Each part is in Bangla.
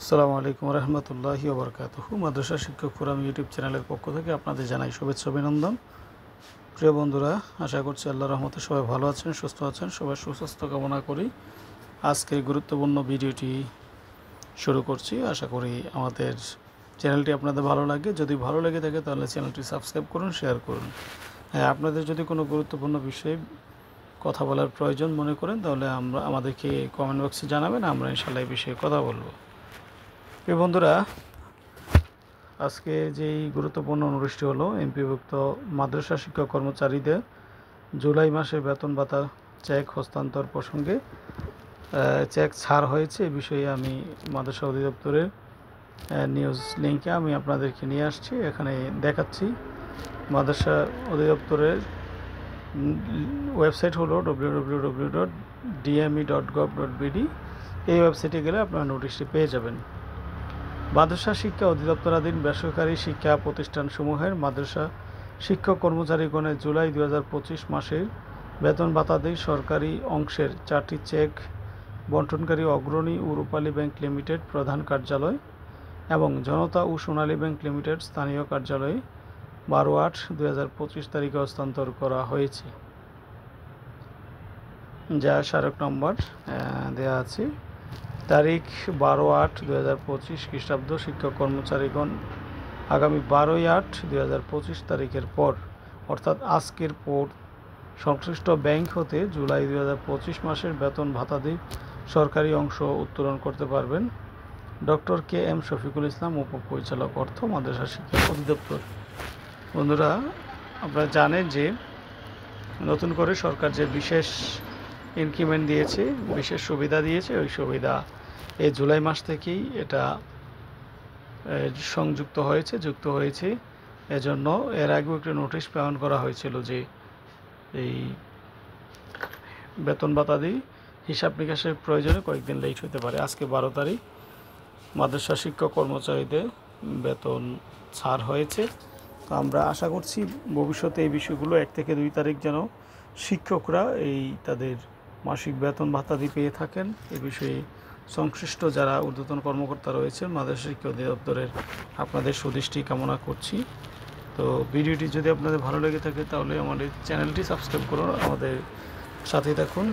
আসসালামু আলাইকুম রহমতুল্লাহি ওবরকাতুহু। মাদ্রাসা শিক্ষক ফোরাম ইউটিউব চ্যানেলের পক্ষ থেকে আপনাদের জানাই শুভেচ্ছা অভিনন্দন। প্রিয় বন্ধুরা, আশা করছি আল্লাহর রহমতে সবাই ভালো আছেন, সুস্থ আছেন। সবার সুস্বাস্থ্য কামনা করি আজকের গুরুত্বপূর্ণ ভিডিওটি শুরু করছি। আশা করি আমাদের চ্যানেলটি আপনাদের ভালো লাগে। যদি ভালো লেগে থাকে তাহলে চ্যানেলটি সাবস্ক্রাইব করুন, শেয়ার করুন। হ্যাঁ, আপনাদের যদি কোনো গুরুত্বপূর্ণ বিষয়ে কথা বলার প্রয়োজন মনে করেন তাহলে আমাদেরকে কমেন্ট বক্সে জানাবেন, আমরা ইনশাআল্লাহ এই বিষয়ে কথা বলবো। প্রিয় বন্ধুরা, আজকে যেই গুরুত্বপূর্ণ অনুষ্ঠানটি হলো এমপিভুক্ত মাদ্রাসা শিক্ষক কর্মচারীদের জুলাই মাসে বেতন ভাতা চেক হস্তান্তর প্রসঙ্গে চেক ছাড় হয়েছে। এই বিষয়ে আমি মাদ্রাসা অধিদপ্তরের নিউজ লিঙ্কে আমি আপনাদেরকে নিয়ে আসছি। এখানে দেখাচ্ছি মাদ্রাসা অধিদপ্তরের ওয়েবসাইট হলো www.dme.gov.bd। এই ওয়েবসাইটে গেলে আপনারা নোটিশটি পেয়ে যাবেন। মাদ্রাসা শিক্ষা অধিদপ্তরাধীন বেসরকারি শিক্ষা প্রতিষ্ঠানসমূহের মাদ্রাসা শিক্ষক কর্মচারীগণের জুলাই 2025 মাসের বেতন ভাতাদি সরকারি অংশের 4টি চেক বন্টনকারী অগ্রণী ও রূপালী ব্যাংক লিমিটেড প্রধান কার্যালয় এবং জনতা ও সোনালী ব্যাংক লিমিটেড স্থানীয় কার্যালয়ে 12/8/2025 তারিখে হস্তান্তর করা হয়েছে, যা স্মারক নম্বর দেওয়া আছে। তারিখ 12/8/2025 খ্রিস্টাব্দ। শিক্ষক কর্মচারীগণ আগামী 12/8/2025 তারিখের পর অর্থাৎ আজকের পর সংশ্লিষ্ট ব্যাংক হতে জুলাই 2025 মাসের বেতন ভাতাদি সরকারি অংশ উত্তোলন করতে পারবেন। Doctor KM. শফিকুল ইসলাম, উপপরিচালক অর্থ, মাদ্রাসা শিক্ষা অধিদপ্তর। বন্ধুরা, আপনারা জানেন যে নতুন করে সরকার যে বিশেষ ইনক্রিমেন্ট দিয়েছে, বিশেষ সুবিধা দিয়েছে, ওই সুবিধা এই জুলাই মাস থেকেই এটা যুক্ত হয়েছে। এজন্য এর আগেও একটা নোটিশ প্রেরণ করা হয়েছিল যে এই বেতন ভাতাদি হিসাব নিকাশের প্রয়োজনে কয়েকদিন লেট হতে পারে। আজকে 12 তারিখ মাদ্রাসা শিক্ষক কর্মচারীদের বেতন ছাড় হয়েছে। তো আমরা আশা করছি ভবিষ্যতে এই বিষয়গুলো 1 থেকে 2 তারিখ যেন শিক্ষকরা তাদের মাসিক বেতন ভাতাদি পেয়ে থাকেন। এ বিষয়ে সংশ্লিষ্ট যারা ঊর্ধ্বতন কর্মকর্তা রয়েছেন মাদ্রাসা শিক্ষা অধিদপ্তরের, আপনাদের সুদৃষ্টি কামনা করছি। তো ভিডিওটি যদি আপনাদের ভালো লেগে থাকে তাহলে আমাদের চ্যানেলটি সাবস্ক্রাইব করুন, আমাদের সাথে থাকুন,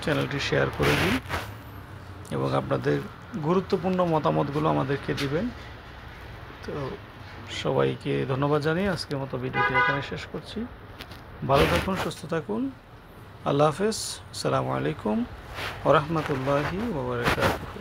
চ্যানেলটি শেয়ার করে দিন এবং আপনাদের গুরুত্বপূর্ণ মতামতগুলো আমাদেরকে দিবেন। তো সবাইকে ধন্যবাদ জানিয়ে আজকের মতো ভিডিওটি এখানে শেষ করছি। ভালো থাকুন, সুস্থ থাকুন। আল্লাহ হাফেজ। আসসালামু আলাইকুম ওয়া রাহমাতুল্লাহি ওয়া বারাকাতুহু।